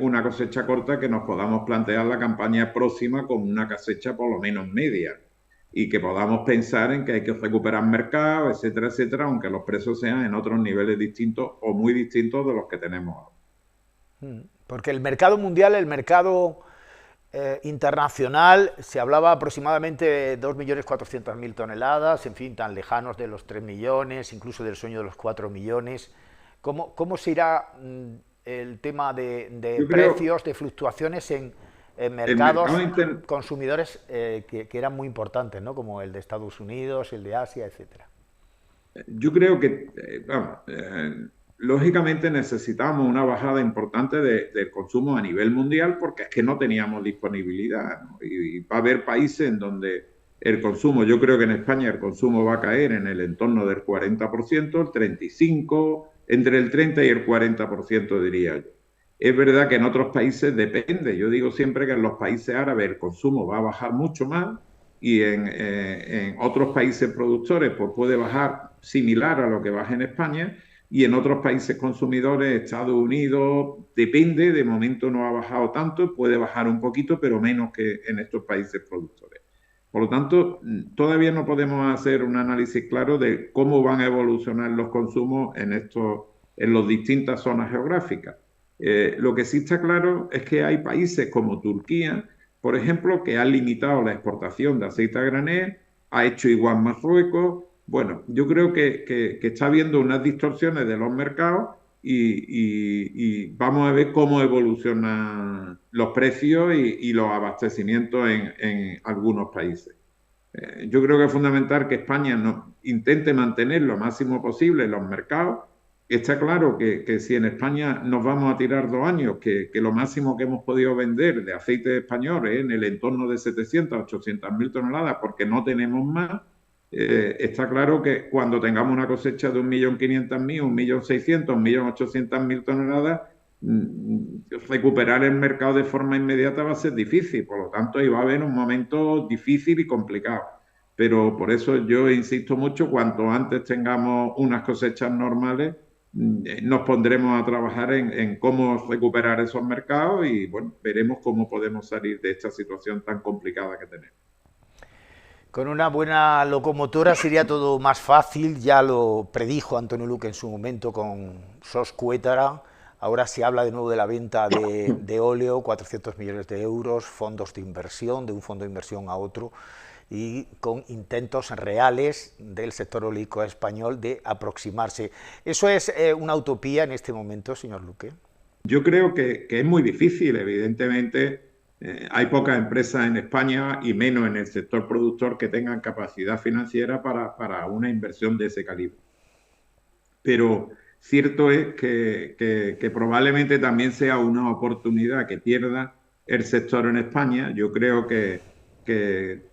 una cosecha corta, que nos podamos plantear la campaña próxima con una cosecha por lo menos media y que podamos pensar en que hay que recuperar mercado, etcétera, etcétera, aunque los precios sean en otros niveles distintos o muy distintos de los que tenemos ahora. Porque el mercado mundial, el mercado internacional, se hablaba aproximadamente de 2.400.000 toneladas, en fin, tan lejanos de los 3 millones, incluso del sueño de los 4 millones. ¿Cómo se irá el tema de precios, de fluctuaciones en mercados consumidores que eran muy importantes, ¿no? Como el de Estados Unidos, el de Asia, etcétera? Yo creo que, lógicamente necesitamos una bajada importante del consumo a nivel mundial porque es que no teníamos disponibilidad, ¿no? Y va a haber países en donde el consumo, yo creo que en España el consumo va a caer en el entorno del 40%, el 35%, entre el 30 y el 40% diría yo. Es verdad que en otros países depende. Yo digo siempre que en los países árabes el consumo va a bajar mucho más y en otros países productores pues puede bajar similar a lo que baja en España y en otros países consumidores, Estados Unidos, depende, de momento no ha bajado tanto, puede bajar un poquito, pero menos que en estos países productores. Por lo tanto, todavía no podemos hacer un análisis claro de cómo van a evolucionar los consumos en las distintas zonas geográficas. Lo que sí está claro es que hay países como Turquía, por ejemplo, que han limitado la exportación de aceite a granel, ha hecho igual Marruecos. Bueno, yo creo que está habiendo unas distorsiones de los mercados y vamos a ver cómo evolucionan los precios y los abastecimientos en algunos países. Yo creo que es fundamental que España intente mantener lo máximo posible los mercados. Está claro que si en España nos vamos a tirar 2 años, que lo máximo que hemos podido vender de aceite español es en el entorno de 700, 800.000 toneladas, porque no tenemos más, está claro que cuando tengamos una cosecha de 1.500.000, 1.600.000, 1.800.000 toneladas, recuperar el mercado de forma inmediata va a ser difícil. Por lo tanto, ahí va a haber un momento difícil y complicado. Pero por eso yo insisto mucho, cuanto antes tengamos unas cosechas normales, nos pondremos a trabajar en cómo recuperar esos mercados y bueno, veremos cómo podemos salir de esta situación tan complicada que tenemos. Con una buena locomotora sería todo más fácil, ya lo predijo Antonio Luque en su momento con Sos Cuétara. Ahora se habla de nuevo de la venta de óleo, 400 millones de euros, fondos de inversión, de un fondo de inversión a otro, y con intentos reales del sector oleico español de aproximarse. ¿Eso es una utopía en este momento, señor Luque? Yo creo que es muy difícil, evidentemente. Hay pocas empresas en España y menos en el sector productor que tengan capacidad financiera para una inversión de ese calibre. Pero cierto es que probablemente también sea una oportunidad que pierda el sector en España. Yo creo que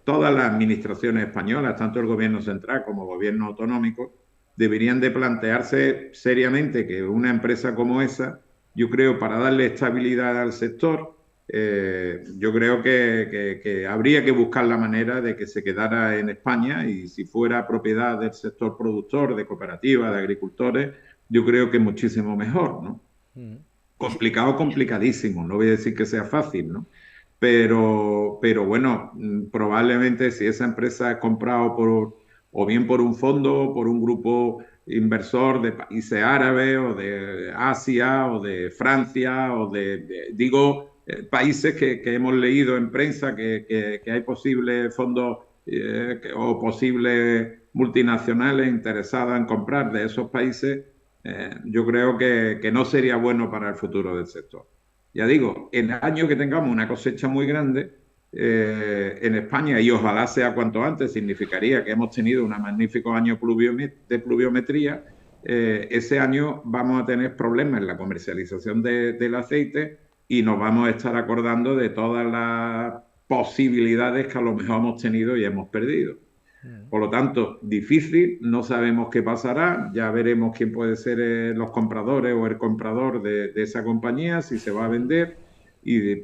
todas las administraciones españolas, tanto el gobierno central como el gobierno autonómico, deberían de plantearse seriamente que una empresa como esa, yo creo, para darle estabilidad al sector, yo creo que habría que buscar la manera de que se quedara en España y si fuera propiedad del sector productor, de cooperativas, de agricultores, yo creo que muchísimo mejor, ¿no? Complicado, complicadísimo, no voy a decir que sea fácil, ¿no? Pero bueno, probablemente si esa empresa es comprada o bien por un fondo, por un grupo inversor de países árabes o de Asia o de Francia o digo países que hemos leído en prensa que hay posibles fondos o posibles multinacionales interesadas en comprar de esos países, yo creo que no sería bueno para el futuro del sector. Ya digo, en el año que tengamos una cosecha muy grande en España, y ojalá sea cuanto antes, significaría que hemos tenido un magnífico año de pluviometría. Ese año vamos a tener problemas en la comercialización del aceite y nos vamos a estar acordando de todas las posibilidades que a lo mejor hemos tenido y hemos perdido. Por lo tanto, difícil, no sabemos qué pasará, ya veremos quién puede ser los compradores o el comprador de esa compañía, si se va a vender,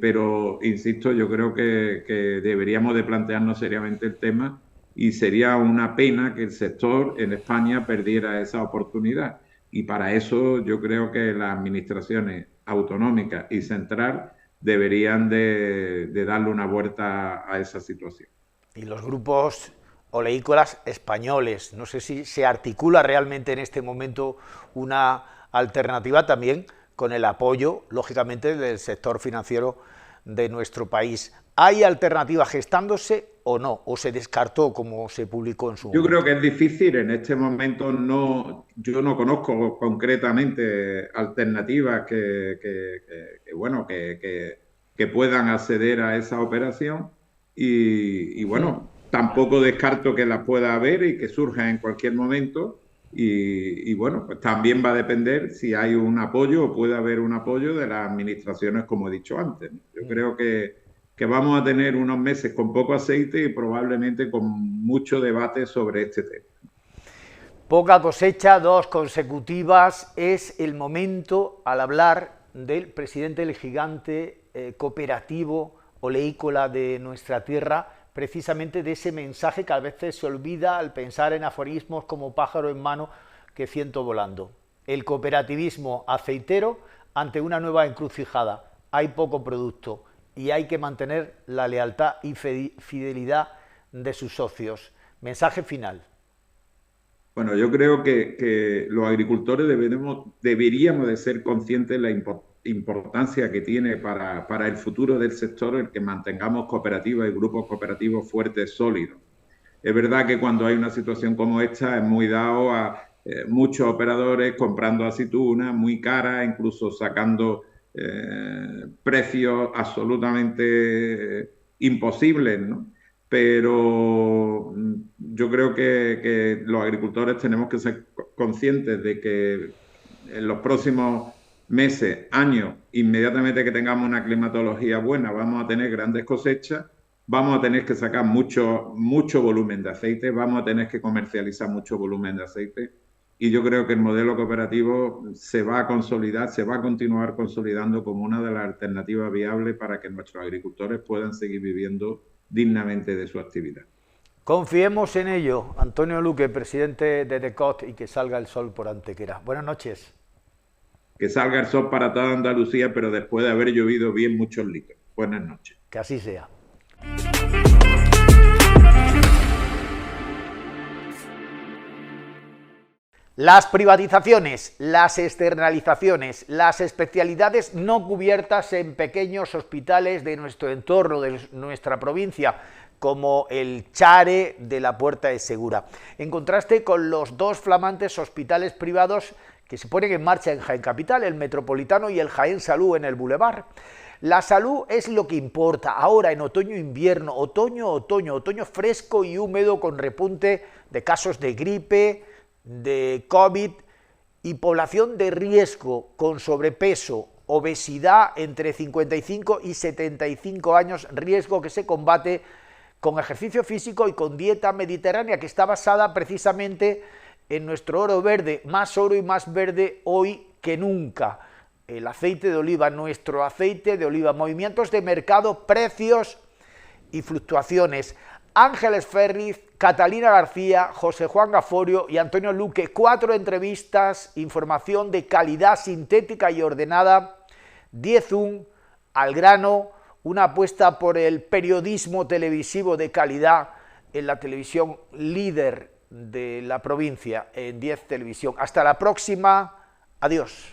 pero insisto, yo creo que deberíamos de plantearnos seriamente el tema y sería una pena que el sector en España perdiera esa oportunidad. Y para eso yo creo que las administraciones autonómicas y central deberían de darle una vuelta a esa situación. Y los grupos oleícolas españoles, no sé si se articula realmente en este momento una alternativa también con el apoyo, lógicamente, del sector financiero de nuestro país. ¿Hay alternativa gestándose o no? ¿O se descartó como se publicó en su momento? Yo creo que es difícil en este momento. Yo no conozco concretamente alternativas que puedan acceder a esa operación y bueno, tampoco descarto que las pueda haber y que surja en cualquier momento. Y bueno, pues también va a depender si hay un apoyo o puede haber un apoyo de las administraciones, como he dicho antes. Yo creo que vamos a tener unos meses con poco aceite y probablemente con mucho debate sobre este tema. Poca cosecha, 2 consecutivas, es el momento al hablar del presidente del gigante cooperativo oleícola de nuestra tierra, precisamente de ese mensaje que a veces se olvida al pensar en aforismos como pájaro en mano que ciento volando. El cooperativismo aceitero ante una nueva encrucijada. Hay poco producto y hay que mantener la lealtad y fidelidad de sus socios. Mensaje final. Bueno, yo creo que los agricultores deberíamos de ser conscientes de la importancia que tiene para el futuro del sector el que mantengamos cooperativas y grupos cooperativos fuertes, sólidos. Es verdad que cuando hay una situación como esta es muy dado a muchos operadores comprando aceituna muy cara, incluso sacando precios absolutamente imposibles, ¿no? Pero yo creo que los agricultores tenemos que ser conscientes de que en los próximos meses, años, inmediatamente que tengamos una climatología buena, vamos a tener grandes cosechas, vamos a tener que sacar mucho volumen de aceite, vamos a tener que comercializar mucho volumen de aceite. Y yo creo que el modelo cooperativo se va a consolidar, se va a continuar consolidando como una de las alternativas viables para que nuestros agricultores puedan seguir viviendo dignamente de su actividad. Confiemos en ello. Antonio Luque, presidente de DECOT, y que salga el sol por Antequera. Buenas noches. Que salga el sol para toda Andalucía, pero después de haber llovido bien muchos litros. Buenas noches. Que así sea. Las privatizaciones, las externalizaciones, las especialidades no cubiertas en pequeños hospitales de nuestro entorno, de nuestra provincia, como el Chare de la Puerta de Segura, en contraste con los 2 flamantes hospitales privados que se ponen en marcha en Jaén Capital, el Metropolitano y el Jaén Salud en el Boulevard. La salud es lo que importa ahora en otoño-invierno, otoño fresco y húmedo con repunte de casos de gripe, de COVID y población de riesgo con sobrepeso, obesidad entre 55 y 75 años, riesgo que se combate con ejercicio físico y con dieta mediterránea que está basada precisamente en nuestro oro verde, más oro y más verde hoy que nunca. El aceite de oliva, nuestro aceite de oliva, movimientos de mercado, precios y fluctuaciones. Ángeles Ferriz, Catalina García, José Juan Gaforio y Antonio Luque, 4 entrevistas, información de calidad sintética y ordenada, 10 Zoom, al grano, una apuesta por el periodismo televisivo de calidad en la televisión líder de la provincia, en 10 Televisión. Hasta la próxima, adiós.